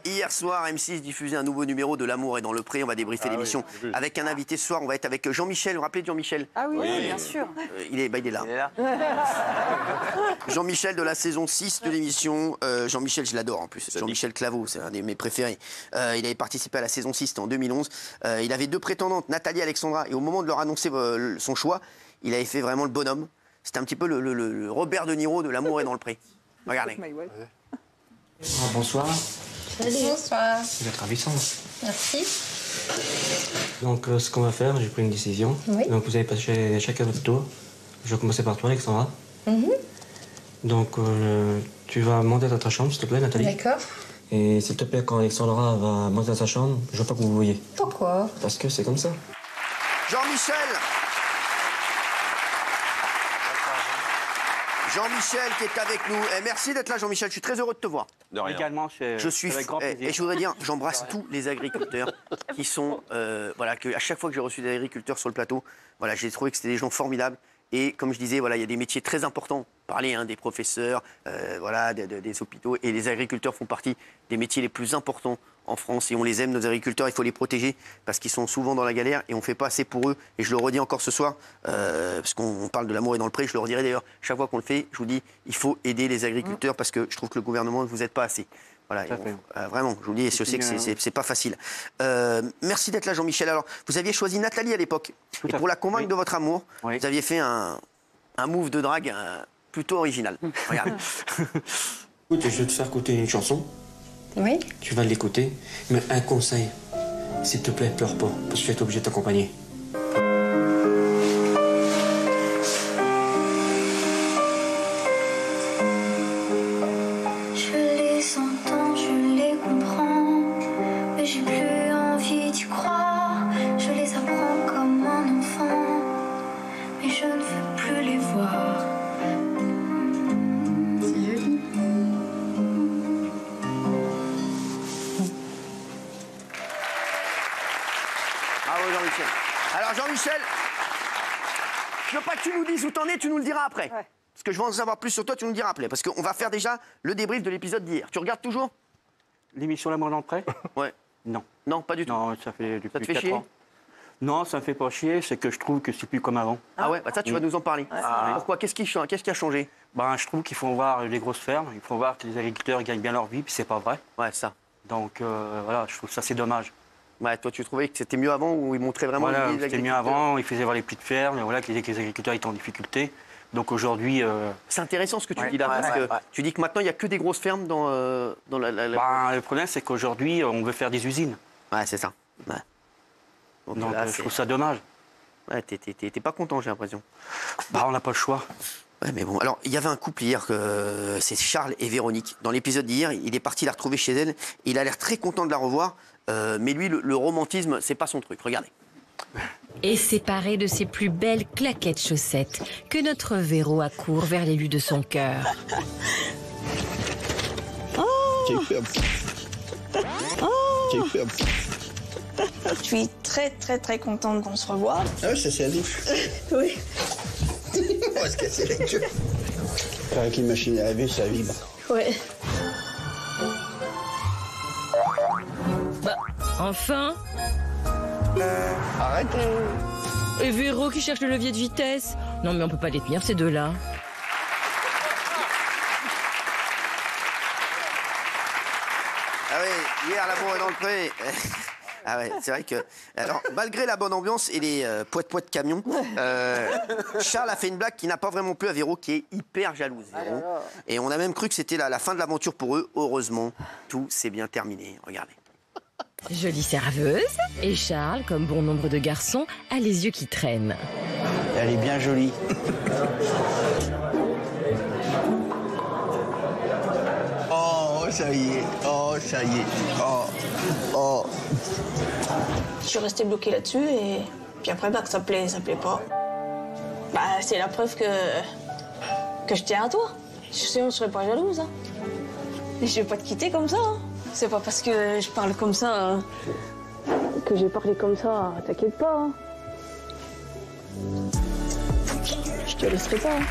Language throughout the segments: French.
Hier soir, M6 diffusait un nouveau numéro de L'amour est dans le pré. On va débriefer l'émission avec un invité ce soir. On va être avec Jean-Michel. Vous vous rappelez de Jean-Michel? Ah oui, bien sûr. Il est là. Jean-Michel de la saison 6 de l'émission. Jean-Michel, je l'adore en plus. Jean-Michel Claveau, c'est un de mes préférés. Il avait participé à la saison 6, c'était en 2011. Il avait 2 prétendantes, Nathalie et Alexandra. Et au moment de leur annoncer son choix, il avait fait vraiment le bonhomme. C'était un petit peu le Robert De Niro de L'amour est dans le pré. Regardez. Bonsoir. Salut. Bonsoir. Vous êtes ravissant. Merci. Donc, ce qu'on va faire, j'ai pris une décision. Oui. Donc, vous allez passer chacun votre tour. Je vais commencer par toi, Alexandra. Donc, tu vas monter dans ta chambre, s'il te plaît, Nathalie. D'accord. Et s'il te plaît, quand Alexandra va monter dans sa chambre, je veux pas que vous voyez. Pourquoi? Parce que c'est comme ça. Jean-Michel. Jean-Michel qui est avec nous. Et merci d'être là, Jean-Michel. Je suis très heureux de te voir. De rien. Également, Je suis avec grand plaisir. et je voudrais dire, j'embrasse tous les agriculteurs qui sont voilà, que à chaque fois que j'ai reçu des agriculteurs sur le plateau, voilà, j'ai trouvé que c'était des gens formidables. Et comme je disais, voilà, il y a des métiers très importants. Parler des professeurs, voilà, des hôpitaux, et les agriculteurs font partie des métiers les plus importants en France. Et on les aime, nos agriculteurs. Il faut les protéger parce qu'ils sont souvent dans la galère et on ne fait pas assez pour eux. Et je le redis encore ce soir, parce qu'on parle de l'amour et dans le pré. Je le redirai d'ailleurs chaque fois qu'on le fait. Je vous dis, il faut aider les agriculteurs parce que je trouve que le gouvernement ne vous aide pas assez. Voilà, vraiment, je vous le dis, je sais que c'est pas facile. Merci d'être là, Jean-Michel. Alors, vous aviez choisi Nathalie à l'époque. Et pour la convaincre de votre amour, vous aviez fait un move de drague plutôt original. Regarde. Écoute, je vais te faire écouter une chanson. Oui. Tu vas l'écouter. Mais un conseil, s'il te plaît, pleure pas, parce que je vais être obligé de t'accompagner. Je les entends, je les comprends, mais j'ai plus envie d'y croire. Je les apprends comme un enfant, mais je ne veux plus les voir. C'est joli. Bravo, Jean-Michel. Alors, Jean-Michel, je veux pas que tu nous dises où t'en es, tu nous le diras après. Ouais. Parce que je veux en savoir plus sur toi, tu nous le diras après. Parce qu'on va faire déjà le débrief de l'épisode d'hier. Tu regardes toujours? L'émission L'amour dans le pré? Ouais. Non. Non, pas du tout. Non, ça fait depuis Ça te fait 4 chier? ans. Non, ça me fait pas chier, c'est que je trouve que c'est plus comme avant. Ah ouais, bah ça, tu vas nous en parler. Pourquoi? Qu'est-ce qui a changé? Ben, je trouve qu'il faut voir les grosses fermes, il faut voir que les agriculteurs gagnent bien leur vie, puis c'est pas vrai. Ouais, ça. Donc voilà, je trouve ça c'est dommage. Ouais, toi, tu trouvais que c'était mieux avant où ils montraient vraiment Voilà, les c'était mieux agriculteurs? avant, ils faisaient voir les petites fermes, et voilà, que les agriculteurs étaient en difficulté. Donc aujourd'hui, C'est intéressant ce que tu dis là, parce que tu dis que maintenant, il n'y a que des grosses fermes dans la... ben, le problème c'est qu'aujourd'hui, on veut faire des usines. Ouais, c'est ça. Ouais. Donc là, je trouve ça dommage. Ouais, t'es pas content, j'ai l'impression. Bah, on n'a pas le choix. Ouais, mais bon. Alors, il y avait un couple hier, c'est Charles et Véronique. Dans l'épisode d'hier, il est parti la retrouver chez elle. Il a l'air très content de la revoir. Mais lui, le romantisme, c'est pas son truc. Regardez. Et séparé de ses plus belles claquettes chaussettes, que notre Véro accourt vers l'élu de son cœur. Je suis très contente qu'on se revoie. Ah oui, ça c'est allé. Oui. On va se casser la gueule. Avec une machine à laver, ça vibre. Ouais. Bah, enfin. Arrête. Et Véro qui cherche le levier de vitesse. Non mais on peut pas les tenir ces deux-là. Ah oui, hier, l'amour est dans le pré. Ah ouais, c'est vrai que... Alors, malgré la bonne ambiance et les poètes camions, Charles a fait une blague qui n'a pas vraiment plu à Véro, qui est hyper jalouse. Véro. Et on a même cru que c'était la fin de l'aventure pour eux. Heureusement, tout s'est bien terminé. Regardez. Jolie serveuse. Et Charles, comme bon nombre de garçons, a les yeux qui traînent. Elle est bien jolie. Oh, ça y est. Oh, ça y est. Oh. Oh. Je suis restée bloquée là-dessus et puis après, bah, que ça plaît pas. Bah, c'est la preuve que je tiens à toi. Sinon, je serais pas jalouse. Hein. Et je vais pas te quitter comme ça. Hein. C'est pas parce que je parle comme ça que j'ai parlé comme ça. T'inquiète pas. Hein. Je te laisserai pas. Hein.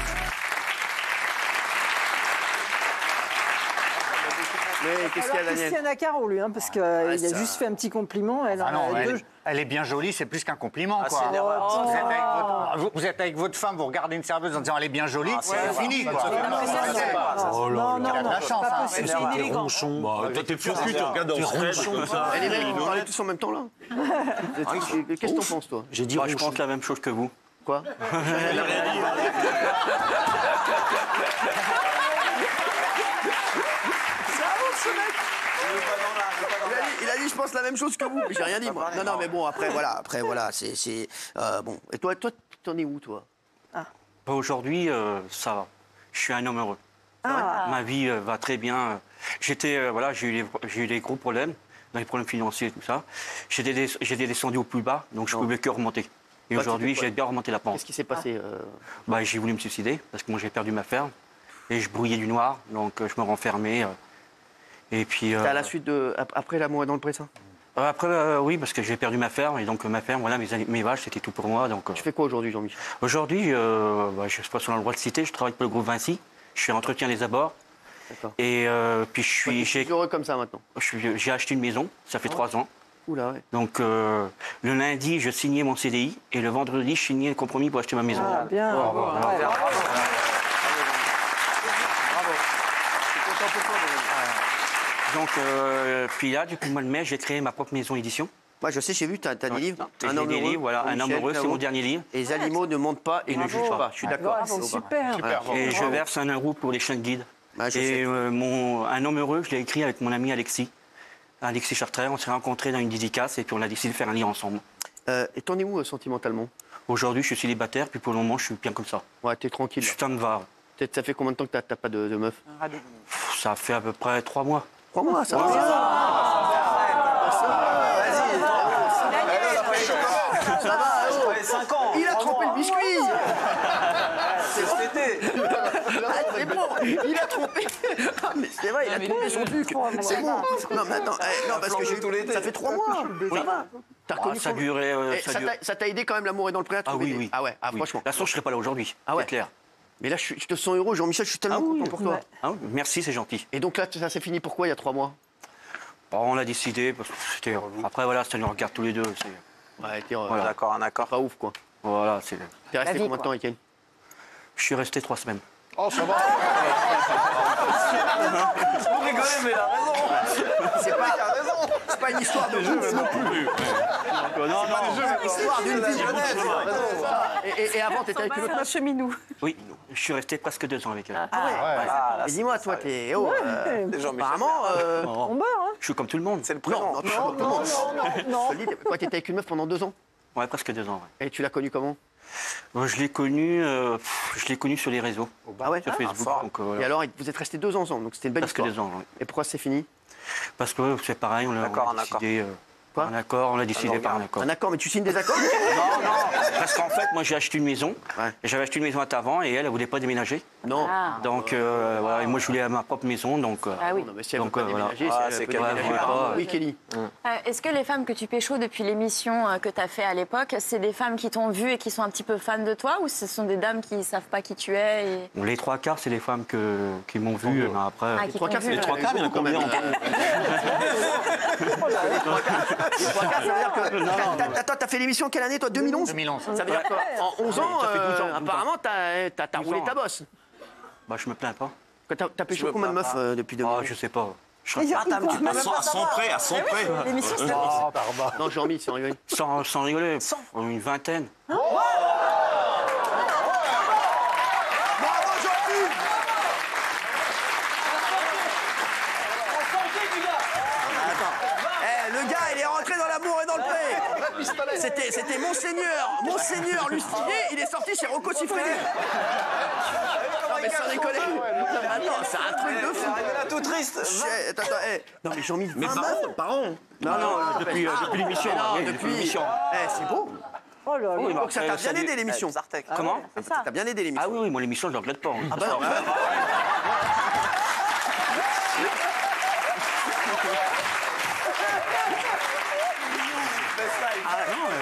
Mais qu'est-ce qu'il y a, Daniel? Christiane Accaro, lui, parce qu'il a ça- juste fait un petit compliment. Elle Ah en non, a deux. elle est bien jolie, c'est plus qu'un compliment, quoi. c'est une erreur. Vous êtes avec votre femme, vous regardez une serveuse en disant elle est bien jolie, c'est fini, quoi. Non, non, Il a de la chance, pas hein. possible. T'es ronchon. Bah, toi, t'es furcu, tu regardes en ronchon comme ça. Eh, les mecs, vous parlez tous en même temps, là? Qu'est-ce que t'en penses, toi? J'ai dit Moi, je ronchon. pense la même chose que vous. Quoi? Elle a rien dit. Il a dit, je pense la même chose que vous, mais j'ai rien dit, moi. Non, mais bon, après, voilà, bon. Et toi, t'en es où, toi? Aujourd'hui, ça va. Je suis un homme heureux. Ma vie va très bien. Voilà, j'ai eu des gros problèmes, des problèmes financiers et tout ça. J'étais descendu au plus bas, donc je ne pouvais que remonter. Et aujourd'hui, j'ai bien remonté la pente. Qu'est-ce qui s'est passé? J'ai voulu me suicider parce que moi j'ai perdu ma ferme et je brouillais du noir, donc je me renfermais. Et puis. C'était à la suite de. Après l'amour est dans le pré, ça? Après, oui, parce que j'ai perdu ma ferme et donc ma ferme, voilà, mes vaches, c'était tout pour moi. Donc. Tu fais quoi aujourd'hui, Jean-Michel? Aujourd'hui, je suis pas sur le droit de citer, je travaille pour le groupe Vinci. Je suis entretien des abords. D'accord. Et puis Je suis heureux comme ça maintenant. j'ai acheté une maison, ça fait 3 ans. Oula, ouais. Donc le lundi, je signais mon CDI et le vendredi, je signais le compromis pour acheter ma maison. Ah, bien. Bravo. Je suis content pour toi, Daniel. Donc, puis là, depuis le mois de mai, j'ai créé ma propre maison édition. Moi, je sais, j'ai vu, t'as des livres. J'ai des livres, voilà, Un homme heureux, c'est mon dernier livre. Et les animaux ne mentent pas et ne jugent pas. Je suis d'accord. C'est super. Et je verse 1 euro pour les chiens de guide. Ouais, je Et sais. Un homme heureux, je l'ai écrit avec mon ami Alexis Chartret. On s'est rencontrés dans une dédicace et puis on a décidé de faire un livre ensemble. Et t'en es où sentimentalement? Aujourd'hui, je suis célibataire, puis pour le moment, je suis bien comme ça. Ouais, t'es tranquille. Je suis de var. Ça fait combien de temps que t'as pas de meuf? Ça fait à peu près 3 mois. 3 mois, ça va. Ça va, oh. 5 ans. Il a trompé le biscuit. C'est c'est bon, il a trompé. Ah, mais c'est vrai, il a trompé son truc. C'est bon. Non, mais attends, non, parce que ça fait 3 mois. Ça va. T'as reconnu Ça son- durait. Eh, ça t'a aidé quand même, l'amour est dans le pré à trouver oui, des- oui. Ah ouais, Oui. franchement. De toute façon, je ne serais pas là aujourd'hui. Ah ouais. C'est clair. Mais là, je te sens heureux, Jean-Michel, je suis tellement content pour toi. Hein, merci, c'est gentil. Et donc là, ça s'est fini pourquoi il y a 3 mois? Bon, on a décidé. Parce que après, voilà, ça nous regarde tous les deux. Ouais, t'es Voilà. D'accord, un accord. pas ouf, quoi. Voilà, c'est. T'es resté La vie, combien de temps avec elle? Je suis resté 3 semaines. Oh, ça va. Vous rigolez, mais il a raison. C'est pas une histoire de jeu non plus. Non, C'est une histoire d'une vie. Et avant, t'étais avec une autre meuf? cheminou. Oui, je suis resté presque 2 ans avec elle. Et dis-moi, toi, t'es. Oh, apparemment. On meurt, hein? Je suis comme tout le monde. C'est le Non, présent. Non. Je te le dis, quoi, t'étais avec une meuf pendant 2 ans? Ouais, presque 2 ans. Ouais. Et tu l'as connue comment? Je l'ai connu sur les réseaux, Ah ouais? sur Facebook. fort. Donc, Et voilà. alors, vous êtes restés 2 ans ensemble, donc c'était une belle Presque histoire. 2 ans. Ouais. Et pourquoi c'est fini? Parce que c'est pareil, on a décidé. Quoi? Un accord, on a décidé par un accord. Un accord, mais tu signes des accords? Non, parce qu'en fait, moi j'ai acheté une maison. Ouais. Et j'avais acheté une maison à Tavan et elle voulait pas déménager. Non. Donc voilà, et moi je voulais ma propre maison. Donc, Ah oui. Non, mais si elle veut Donc, pas voilà. déménager, Ah, si c'est elle peut qu'elle déménager, veut par pas. contre. Oui, Kelly. Est-ce que les femmes que tu pécho depuis l'émission que tu as fait à l'époque, c'est des femmes qui t'ont vu et qui sont un petit peu fans de toi ou ce sont des dames qui ne savent pas qui tu es et... Bon, les 3/4, c'est les femmes qui m'ont vu. Mais après, Ah, qui Trois t'ont quarts, vu, c'est les ouais. 3/4, il y en a combien? Les 3/4, ça veut dire que. Attends, t'as fait l'émission en quelle année, toi? 2011? 2011. Ça veut dire qu'en 11 ans, Ça fait 12 ans, 12 ans. apparemment, t'as roulé ta bosse. bah, je me plains pas. T'as pécho combien de meufs depuis 2011? Ah, je sais pas. À 100 près, à 100 près. L'émission, c'est Non, Jean-Mi, c'est rigolé. Sans rigoler, une vingtaine. Bravo, Jean-Mi! Attends. Le gars, il est rentré dans l'amour et dans le pré. C'était Monseigneur Lustier, il est sorti chez Rocco Siffredi. Non, mais sans déconner. Attends, c'est un truc de fou. Tout triste. Attends, non mais Jean-Mi, Mais par an. Non, Depuis l'émission. non, oui, depuis l'émission. c'est beau. Oh là là. Oui, Donc ça t'a bien aidé l'émission. Comment Ça t'a bien aidé l'émission. Ah oui, moi l'émission, je ne regrette pas. Hein. Ah bah non.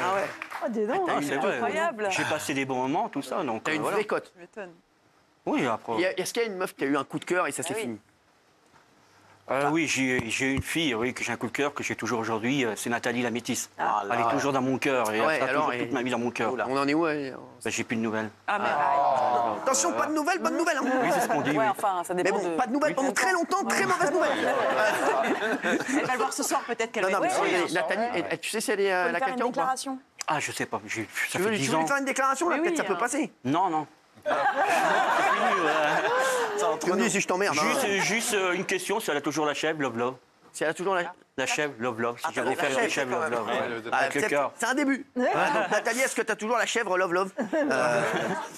Ah ouais. Oh, dis donc. Ah, c'est vrai. Incroyable. J'ai passé des bons moments, tout ça. Donc, T'as une voilà. vraie cote. Oui, après. Et est-ce qu'il y a une meuf qui a eu un coup de cœur et ça s'est fini? Oui, j'ai une fille, oui, que j'ai un coup de cœur, que j'ai toujours aujourd'hui. C'est Nathalie la métisse. Elle est toujours dans mon cœur. Et Ouais, elle sera alors, toujours toute ma vie dans mon cœur. On en est où J'ai plus de nouvelles. Attention, pas de nouvelles, bonne nouvelle. Hein. Oui, c'est ce qu'on dit. Ouais, Oui. enfin, ça Mais dépend bon, de... pas de nouvelles pendant très longtemps, très mauvaise nouvelle. Elle va le voir ce soir, peut-être qu'elle Non, va non, mais être... regardez, Nathalie, tu sais si elle est Faut à lui la faire une quelqu'un ou pas? déclaration. Ah, je sais pas. Ça Tu fait veux 10 lui ans. faire une déclaration là? Mais Peut-être oui, ça peut hein. passer. Non. Tu me dis si je t'emmerde. Juste une question, si elle a toujours la chèvre, love love. Si elle a toujours la... La chèvre, love love. Si j'avais la fait une chèvre, chèvre, love love. Avec le peut-être- cœur. C'est un début. Nathalie, est-ce que tu as toujours la chèvre love love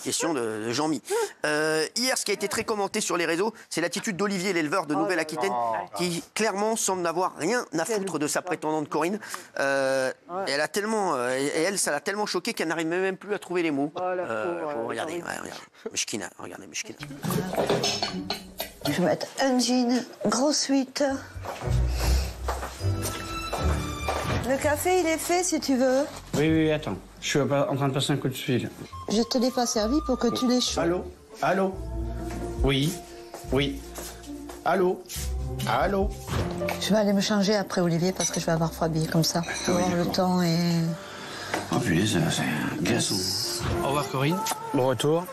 Question de Jean-Mi. Hier, ce qui a été très commenté sur les réseaux, c'est l'attitude d'Olivier, l'éleveur de Nouvelle-Aquitaine, qui clairement semble n'avoir rien à foutre de sa prétendante Corinne. Elle a tellement, et elle, ça l'a tellement choqué qu'elle n'arrive même plus à trouver les mots. Regardez, regardez. Meshkina, regardez, Meshkina. Je vais mettre un jean, grosse 8. Le café, il est fait si tu veux. Oui, attends. Je suis en train de passer un coup de fil. Je te l'ai pas servi pour que tu l'aies chaud. Allô Oui. Allô Je vais aller me changer après, Olivier, parce que je vais avoir froid billet comme ça. Pour avoir le temps et... Oh punaise, c'est un glaçon. Au revoir Corinne. Bon retour.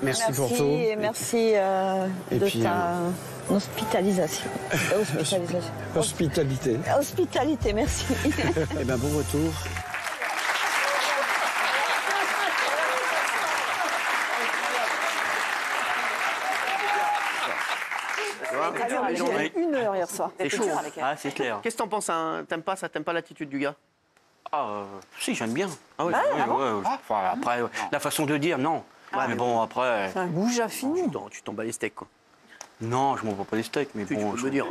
Merci pour tout. Et merci Et de puis, ta hospitalisation. Hospitalité. Hospitalité, merci. Eh ben bon retour. Les gens- J'ai eu 1 heure hier soir. C'est chaud. dur avec elle. Ah, c'est clair. Qu'est-ce que t'en penses? T'aimes pas ça? T'aimes pas l'attitude du gars? Si, j'aime bien. Ah oui. Enfin, après, la façon de dire, non. Mais bon, après... C'est un goût infini. Tu t'en bats les steaks, quoi. Non, je m'en vois pas des steaks, mais Tu bon... peux me dire.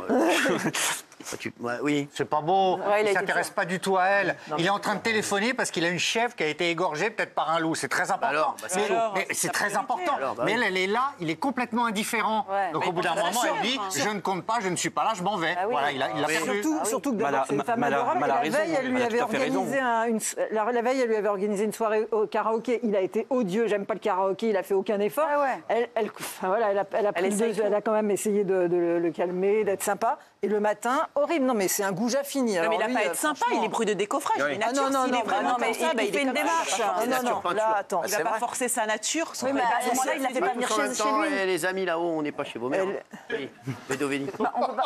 Oui. C'est pas beau. Ouais, il il a été s'intéresse fort. pas du tout à elle. Il est en train de téléphoner parce qu'il a une chèvre qui a été égorgée peut-être par un loup. C'est très important. Alors, bah, c'est Mais- chaud. mais c'est très important. Alors, bah mais oui. elle est là, il est complètement indifférent. Ouais. Donc Mais au bout d'un ça moment, rassure, elle dit hein. je ne compte pas, je ne suis pas là, je m'en vais. Ah oui. Voilà, il a perdu. Surtout que d'abord, c'est une femme elle a adorable. Et la raison, veille, elle lui elle a avait tout à fait raison. organisé la veille, elle lui avait organisé une soirée au karaoké. Il a été odieux. J'aime pas le karaoké. Il a fait aucun effort. Enfin, voilà, elle a quand même essayé de le calmer, d'être sympa. Et le matin, horrible. Non, mais c'est un goujat fini. Non, Alors mais il n'a lui, pas à être sympa, il est bruit de décoffrage. Oui. Il est nature. Ah, non, S'il non, est vraiment non, mais comme ça, il il fait est une comme démarche. ça. Là, attends. Il ne va pas forcer sa nature. Oui, mais à ce moment-là, il l'a fait pas venir En même chez temps, lui. les amis là-haut, on n'est pas chez vos mères. Oui. Bedovéli.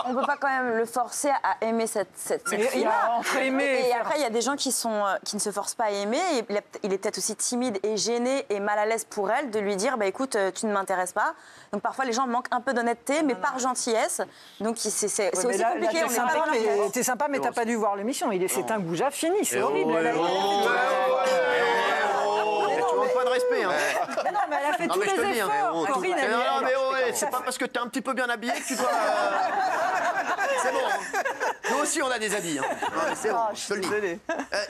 On peut pas quand même le forcer à aimer cette Mais il y a fille-là. entre aimer et Et faire- après, il y a des gens qui ne se forcent pas à aimer. Et il est peut-être aussi timide et gêné et mal à l'aise pour elle de lui dire bah, écoute, tu ne m'intéresses pas. Donc parfois, les gens manquent un peu d'honnêteté, mais par gentillesse. Donc c'est Ouais, mais aussi là, compliqué. t'es On est sympa, pas dans la mais tête. t'es sympa, mais t'as pas dû voir l'émission. C'est un goujat fini, c'est horrible. Elle a- Tu manques pas de respect. Hein. Mais non, mais elle a fait Non, tous mais je te les le dis, hein, efforts. Corinne, elle- non, mais ouais, c'est pas parce que t'es un petit peu bien habillé que tu dois. C'est bon. Hein. Nous aussi, on a des habits. Hein. Non, mais c'est bon, je te le dis.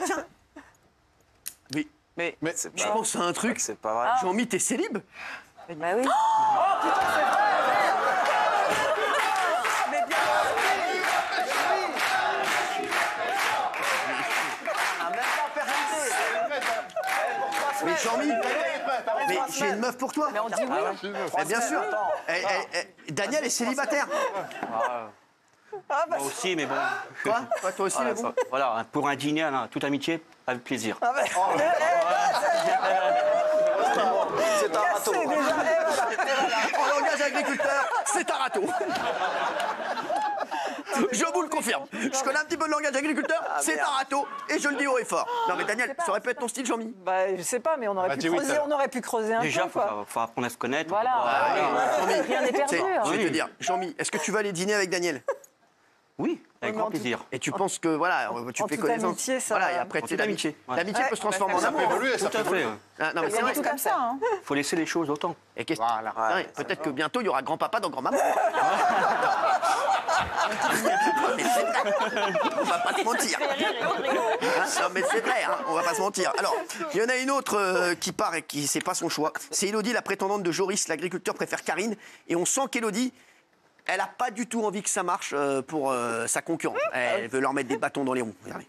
Tiens. Mais je pense à un truc. C'est pas vrai. Jean-Mi, t'es célib? Bah oui. Mais Jean-Mi, mais j'ai une meuf pour toi. Mais on dit oui. Mais bien sûr. Daniel est célibataire. Moi aussi, mais bon... Quoi? Toi aussi, mais bon. Voilà, pour un dîner, là, toute amitié, avec plaisir. C'est un râteau. En langage agriculteur, c'est un râteau. Je vous le confirme. Je connais un petit peu le langage agriculteur, c'est un râteau, et je le dis haut et fort. Non mais Daniel, ça aurait pu être ton style, Jean-Mi? Bah, je sais pas, mais on aurait pu creuser un Déjà, peu, quoi. faut apprendre à se connaître. Voilà. Jean-Mi, Rien n'est perdu, tu sais, hein. je vais te Oui. dire, Jean-Mi, est-ce que tu vas aller dîner avec Daniel? Oui, avec grand plaisir. Et tu penses que, voilà, tu en fais toute connaissance. amitié, ça- Voilà, et après, En tu sais, toute amitié, voilà. l'amitié peut se transformer en amour. Tout à fait. Ah, non, mais c'est C'est vrai. tout comme ça. Hein. Faut laisser les choses autant. Et qu'est-ce ouais, peut-être que bientôt il y aura grand-papa dans grand-maman. Mais c'est vrai. On va pas se mentir. Non mais c'est vrai, hein, on va pas se mentir. Alors, il y en a une autre qui part et qui c'est pas son choix. C'est Élodie, la prétendante de Joris. L'agriculteur préfère Karine. Et on sent qu'Élodie, elle a pas du tout envie que ça marche pour sa concurrente. Elle veut leur mettre des bâtons dans les roues. Regardez.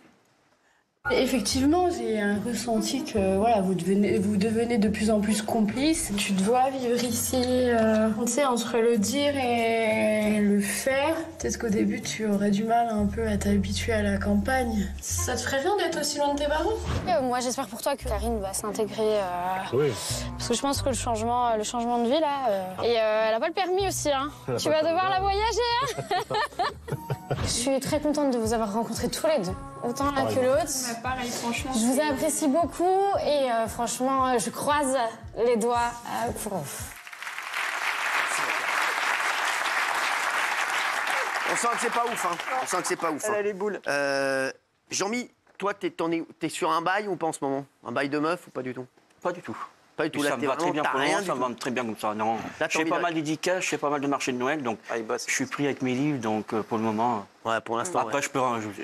Effectivement, j'ai un ressenti que voilà, vous devenez de plus en plus complices. Tu dois vivre ici, tu sais, entre le dire et le faire. Peut-être qu'au début, tu aurais du mal un peu à t'habituer à la campagne. Ça te ferait rien d'être aussi loin de tes parents? Moi, j'espère pour toi que Karine va s'intégrer. Oui. Parce que je pense que le changement de vie, là... Et elle a pas le permis aussi, hein. Tu vas devoir la voyager, hein. Je suis très contente de vous avoir rencontrés tous les deux. Autant l'un que l'autre. Pareil, franchement. Je vous apprécie beaucoup et franchement, je croise les doigts pour vous. On sent que c'est pas ouf, hein. On sent que c'est pas ouf. Elle a les boules. Jean-Mi, toi, t'es sur un bail ou pas en ce moment? Un bail de meuf ou pas du tout? Pas du tout. Pas du tout. Puis Là, ça me va très bien pour le moment, ça me va très bien comme ça. Non. Là, Je fais pas mal d'édicaces, je fais pas mal de marchés de Noël, donc je suis pris avec mes livres, donc pour le moment. Ouais, pour l'instant. Après,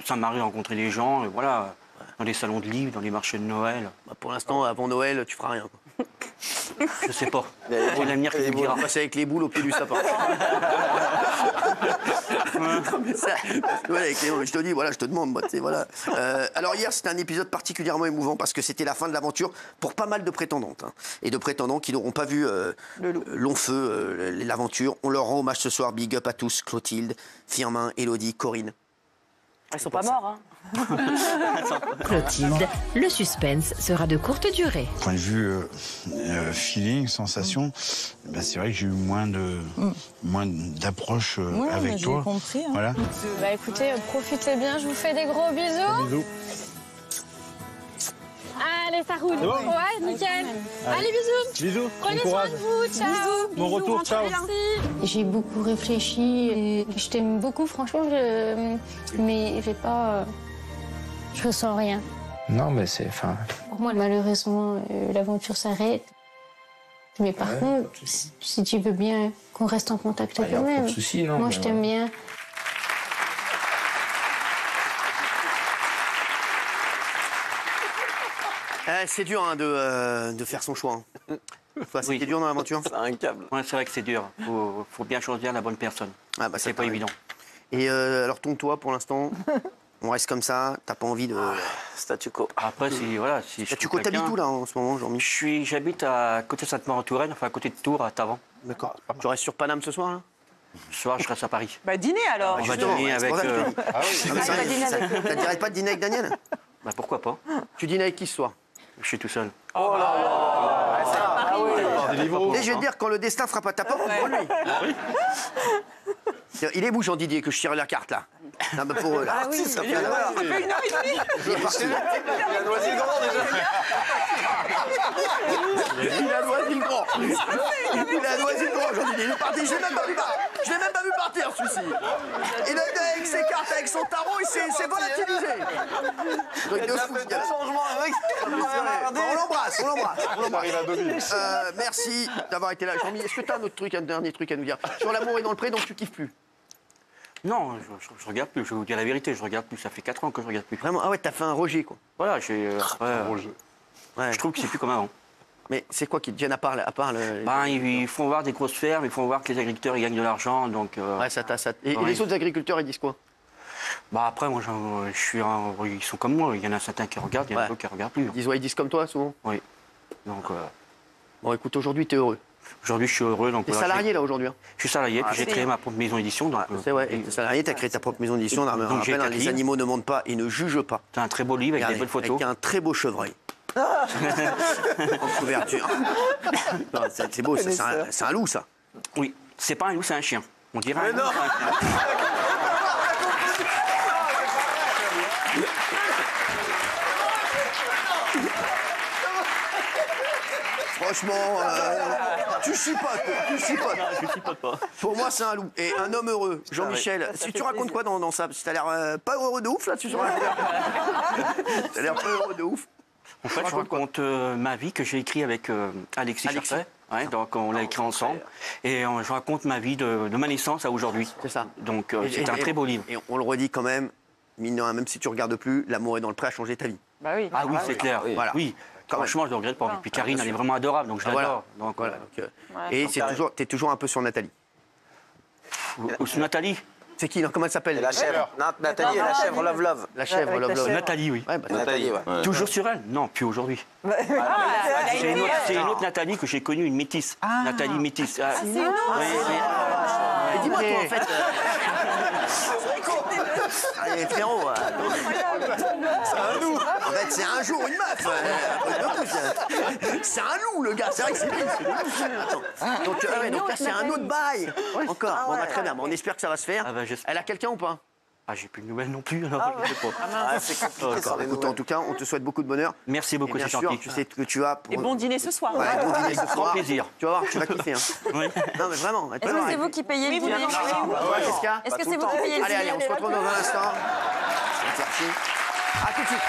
ça m'arrive de rencontrer des gens, et voilà, dans les salons de livres, dans les marchés de Noël. Bah, pour l'instant, avant Noël, tu feras rien. Quoi. Je sais pas. C'est l'avenir qui me dira. On va passer avec les boules au pied du sapin. Non, mais ça, ouais, avec les, je te dis, voilà, je te demande, moi, voilà. Alors hier, c'était un épisode particulièrement émouvant parce que c'était la fin de l'aventure pour pas mal de prétendantes hein, et de prétendants qui n'auront pas vu long feu l'aventure. On leur rend hommage ce soir. Big up à tous, Clotilde, Firmin, Élodie, Corinne. Ils sont pas morts, hein. Clotilde, le suspense sera de courte durée. Point de vue feeling, sensation, ben c'est vrai que j'ai eu moins d'approche avec toi. Compris, hein. Voilà. Bah écoutez, profitez bien, je vous fais des gros bisous. Bisous. Allez, ça roule. Bon Ouais, nickel. Allez, bisous. Bisous. Prenez Bon soin courage. de vous. Ciao. Bon retour, ciao. J'ai beaucoup réfléchi et je t'aime beaucoup, franchement, mais j'ai pas... je ressens rien. Non, mais c'est... Enfin... Pour moi, malheureusement, l'aventure s'arrête. Mais par contre, si tu veux bien qu'on reste en contact quand même. Pas de souci, non. Moi, mais je t'aime bien. C'est dur hein, de faire son choix. Hein. C'était dur dans l'aventure. C'est un câble. Ouais, c'est vrai que c'est dur. Faut bien choisir la bonne personne. Ah, bah, c'est pas évident. Et alors, toi, pour l'instant, on reste comme ça. T'as pas envie de. Statu quo. Après, voilà. Si Statu quo, t'habites où là en ce moment, Jean-Mi? J'habite à côté de Sainte-Maure-en-Touraine, enfin à côté de Tours, à Tavan. D'accord. Tu restes sur Paname ce soir là? Ce soir, je reste à Paris. Bah, dîner alors. On va dîner avec. Ah oui, ça te dirait pas de dîner avec Daniel? Bah pourquoi pas? Tu dînes avec qui ce soir? Je suis tout seul. Oh là là. Et je vais te dire, quand le destin frappe à ta porte, pour lui. Il est où Jean-Didier que je tire la carte là? Non, mais pour eux là. Ah oui, ça il est là. Ça fait 1h30. Il est parti. Il a noisy le grand déjà. Il a noisy le grand. Il a noisy le grand, Jean-Didier. Il est parti. Je l'ai même pas vu partir celui-ci. Il a avec ses cartes, avec son tarot, il s'est volatilisé. Truc de fou, ce gars. On l'embrasse. Merci d'avoir été là, Jean-Mi. Est-ce que tu as un dernier truc à nous dire sur l'amour et dans le pré, donc tu kiffes plus? Non, je regarde plus. Je vais vous dire la vérité, je regarde plus. Ça fait 4 ans que je regarde plus. Vraiment? Ah ouais, t'as fait un rejet quoi. Voilà, je trouve que c'est plus comme avant. Mais c'est quoi qui te gêne à part le... Ben, ils font voir des grosses fermes, ils font voir que les agriculteurs ils gagnent de l'argent, donc... Ouais, Et les autres agriculteurs, ils disent quoi? Bah après, moi, ils sont comme moi. Il y en a certains qui regardent, il y en a d'autres qui ne regardent plus. Ils disent comme toi, souvent? Oui. Donc... Bon, écoute, aujourd'hui, t'es heureux? Aujourd'hui, je suis heureux. T'es salarié, là, aujourd'hui? Je suis salarié, puis j'ai créé ma propre maison d'édition. C'est vrai, t'es salarié, t'as créé ta propre maison d'édition. On rappelle, les animaux ne mentent pas et ne jugent pas. C'est un très beau livre avec des belles photos. Avec un très beau chevreuil. En couverture. C'est beau, c'est un loup, ça. Oui, c'est pas un loup, c'est un chien. On dirait un loup, c'est un chien. Franchement, tu chipotes. Je chipote pas. Pour moi, c'est un loup. Et un homme heureux. Jean-Michel, si tu racontes quoi dans ça? Parce que t'as l'air pas heureux de ouf, là, tu racontes. T'as l'air pas heureux de ouf. En fait, je raconte ma vie que j'ai écrite avec Alexis Cherfet. Ouais, donc on l'a écrit ensemble. Et je raconte ma vie de ma naissance à aujourd'hui. C'est ça. Donc c'est un très beau livre. Et on le redit quand même, mine de rien, même si tu regardes plus, L'amour est dans le pré a changé ta vie. Bah oui. Ah oui, c'est clair. Voilà. Oui. Franchement, je ne le regrette pas. Et puis Karine, elle est vraiment adorable, donc je l'adore. Donc, voilà. Et t'es toujours un peu sur Nathalie. Ou sur Nathalie? C'est qui? Comment elle s'appelle? La chèvre. Nathalie et la chèvre Love Love. La chèvre Love Love. Nathalie, oui. Ouais, bah, Nathalie, ouais. Toujours sur elle? Non, plus aujourd'hui. C'est une autre Nathalie que j'ai connue, une métisse. Nathalie métisse. Ah, c'est une autre. Mais dis-moi, toi, en fait. Allez, frérot. C'est un loup. En fait, c'est un jour une meuf. C'est un loup, le gars. C'est vrai que c'est lui. Donc là, c'est un autre bail. Encore. Bon, bah, très bien. Bon, on espère que ça va se faire. Elle a quelqu'un ou pas? Ah, j'ai plus de nouvelles non plus, alors je sais pas. C'est compliqué, ça, les Écoute, en tout cas, on te souhaite beaucoup de bonheur. Merci beaucoup, c'est gentil. Tu sais que tu as. Et bon dîner ce soir. Ouais, bon dîner ce soir. Plaisir. Tu vas voir, tu vas kiffer. Hein. Oui. Non, mais vraiment. Est-ce que c'est vous qui payez le dîner? Est-ce que c'est vous qui payez le dîner? Allez, on se retrouve dans un instant. C'est parti. À tout de suite.